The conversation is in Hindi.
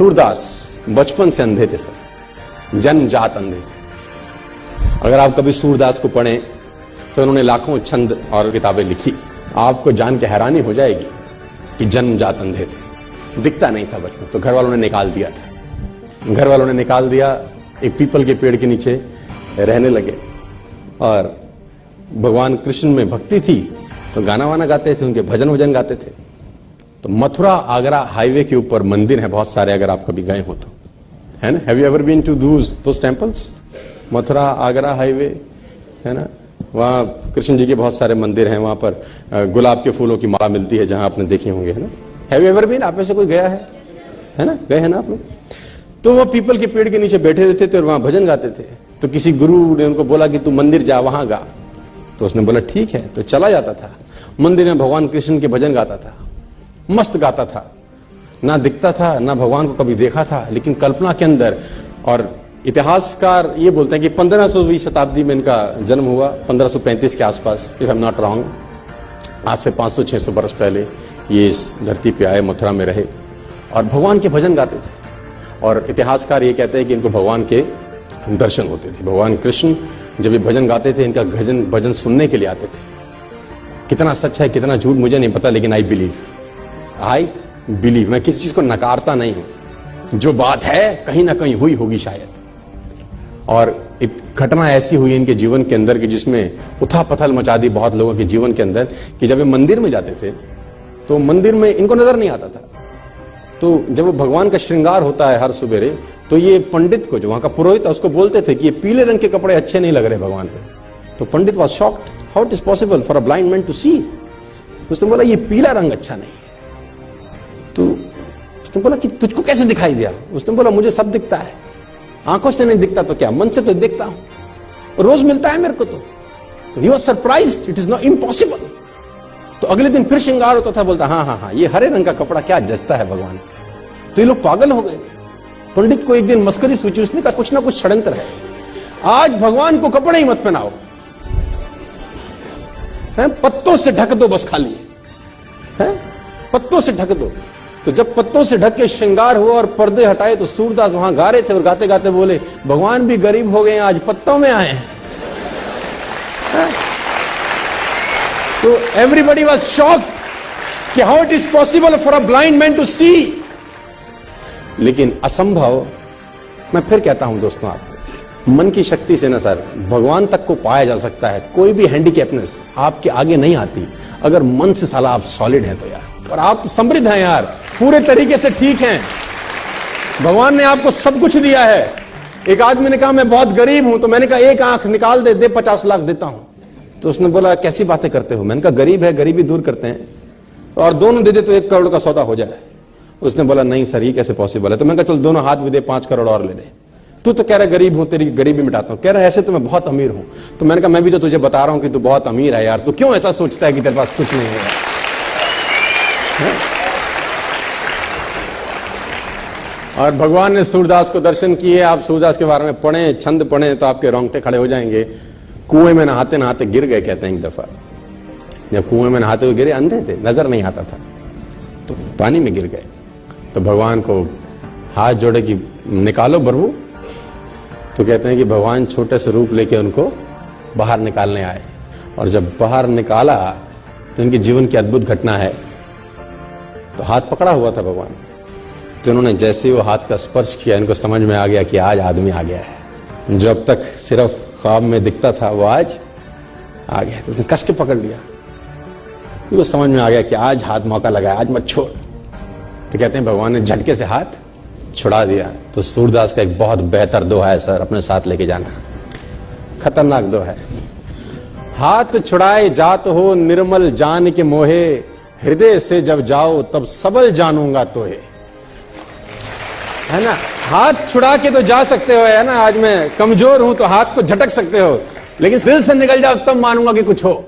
सूरदास बचपन से अंधे थे सर, जन्मजात अंधे थे। अगर आप कभी सूरदास को पढ़ें तो उन्होंने लाखों छंद और किताबें लिखी। आपको जान के हैरानी हो जाएगी कि जन्मजात अंधे थे, दिखता नहीं था बचपन, तो घर वालों ने निकाल दिया था। घर वालों ने निकाल दिया, एक पीपल के पेड़ के नीचे रहने लगे और भगवान कृष्ण में भक्ति थी तो गाना वाना गाते थे, उनके भजन वजन गाते थे। तो मथुरा आगरा हाईवे के ऊपर मंदिर है बहुत सारे, अगर आप कभी गए हो तो, है ना। Have you ever been to those temples? Mathura Agra highway है ना, वहां कृष्ण जी के बहुत सारे मंदिर हैं। वहां पर गुलाब के फूलों की माला मिलती है, जहां आपने देखे होंगे, है ना। Have you ever been? आप में से कोई गया है ना, गए हैं ना आप लोग? तो वो पीपल के पेड़ के नीचे बैठे रहते थे और वहां भजन गाते थे। तो किसी गुरु ने उनको बोला कि तू मंदिर जा, वहां गा। तो उसने बोला ठीक है, तो चला जाता था मंदिर में, भगवान कृष्ण के भजन गाता था, मस्त गाता था, ना दिखता था ना भगवान को कभी देखा था, लेकिन कल्पना के अंदर। और इतिहासकार ये बोलते हैं कि 1500वीं शताब्दी में इनका जन्म हुआ, 1535 के आसपास, if I am not wrong. आज से 500-600 वर्ष पहले ये इस धरती पे आए, मथुरा में रहे और भगवान के भजन गाते थे। और इतिहासकार ये कहते हैं कि इनको भगवान के दर्शन होते थे। भगवान कृष्ण जब ये भजन गाते थे, इनका भजन सुनने के लिए आते थे। कितना सच है कितना झूठ मुझे नहीं पता, लेकिन आई बिलीव। मैं किसी चीज को नकारता नहीं हूं, जो बात है कहीं ना कहीं हुई होगी शायद। और घटना ऐसी हुई इनके जीवन के अंदर कि जिसमें उथल पथल मचा दी बहुत लोगों के जीवन के अंदर, कि जब ये मंदिर में जाते थे तो मंदिर में इनको नजर नहीं आता था। तो जब वो भगवान का श्रृंगार होता है हर सुबेरे, तो ये पंडित को, जो वहां का पुरोहित है, उसको बोलते थे कि ये पीले रंग के कपड़े अच्छे नहीं लग रहे भगवान पे। तो pandit was shocked, how it is possible for a blind man to see. उसने बोला ये पीला रंग अच्छा नहीं है। तो उसने बोला कि तुझको कैसे दिखाई दिया? उसने बोला मुझे सब दिखता है, आंखों से नहीं दिखता तो क्या, मन से तो देखता हूं, रोज मिलता है मेरे को। तो he was surprised, it is not impossible. तो अगले दिन फिर श्रृंगार होता था, बोलता हाँ, ये हरे रंग का कपड़ा क्या जचता है भगवान। तो ये लोग पागल हो गए। पंडित को एक दिन मस्करी सूची, उसने कहा कुछ ना कुछ षड्यंत्र है, आज भगवान को कपड़े ही मत पहनाओ, पत्तों से ढक दो बस, खाली है पत्तों से ढक दो। तो जब पत्तों से ढक के श्रृंगार हुआ और पर्दे हटाए, तो सूरदास वहां गा रहे थे और गाते गाते बोले भगवान भी गरीब हो गए, आज पत्तों में आए हैं। तो एवरीबडी वाज शॉक्ड कि how it is possible for a blind man to see. लेकिन असंभव, मैं फिर कहता हूं दोस्तों, आपको मन की शक्ति से ना सर भगवान तक को पाया जा सकता है। कोई भी हैंडीकैपनेस आपके आगे नहीं आती अगर मन से साला आप सॉलिड हैं तो यार। और आप तो समृद्ध हैं यार, पूरे तरीके से ठीक हैं, भगवान ने आपको सब कुछ दिया है। एक आदमी ने कहा मैं बहुत गरीब हूं, तो मैंने कहा एक आंख निकाल दे 50 लाख देता हूं। तो उसने बोला कैसी बातें करते हो? मैंने कहा गरीब है, गरीबी दूर करते हैं, और दोनों दे दे तो 1 करोड़ का सौदा हो जाए। उसने बोला नहीं सर, ये कैसे पॉसिबल है? तो मैंने कहा चल दोनों हाथ भी दे, 5 करोड़ और ले दे। तू तो कह रहा गरीब हूं, तेरी गरीबी मिटाता हूं। कह रहा ऐसे तो मैं बहुत अमीर हूं। तो मैंने कहा मैं भी तो तुझे बता रहा हूं कि तू बहुत अमीर है यार, तू क्यों ऐसा सोचता है कि तेरे पास कुछ नहीं है? और भगवान ने सूरदास को दर्शन किए। आप सूरदास के बारे में पढ़ें, छंद पढ़ें तो आपके रोंगटे खड़े हो जाएंगे। कुएं में नहाते नहाते गिर गए, कहते हैं एक दफा। जब कुएं में नहाते हुए गिरे, अंधे थे, नजर नहीं आता था, तो पानी में गिर गए। तो भगवान को हाथ जोड़े कि निकालो प्रभु। तो कहते हैं कि भगवान छोटे से रूप लेके उनको बाहर निकालने आए। और जब बाहर निकाला तो इनके जीवन की अद्भुत घटना है। तो हाथ पकड़ा हुआ था भगवान, तो उन्होंने जैसे ही वो हाथ का स्पर्श किया, इनको समझ में आ गया कि आज आदमी आ गया है। जो अब तक सिर्फ ख्वाब में दिखता था वो आज आ गया। तो उसने कस के पकड़ लिया, वो समझ में आ गया कि आज हाथ मौका लगा, आज मत छोड़। तो कहते हैं भगवान ने झटके से हाथ छुड़ा दिया। तो सूरदास का एक बहुत बेहतर दोहा है सर, अपने साथ लेके जाना, खतरनाक दोहा है। हाथ छुड़ाए जात हो निर्मल जान के मोहे, हृदय से जब जाओ तब सबल जानूंगा तोहे। है ना, हाथ छुड़ा के तो जा सकते हो, है ना, आज मैं कमजोर हूं तो हाथ को झटक सकते हो, लेकिन दिल से निकल जाओ तब मानूंगा कि कुछ हो।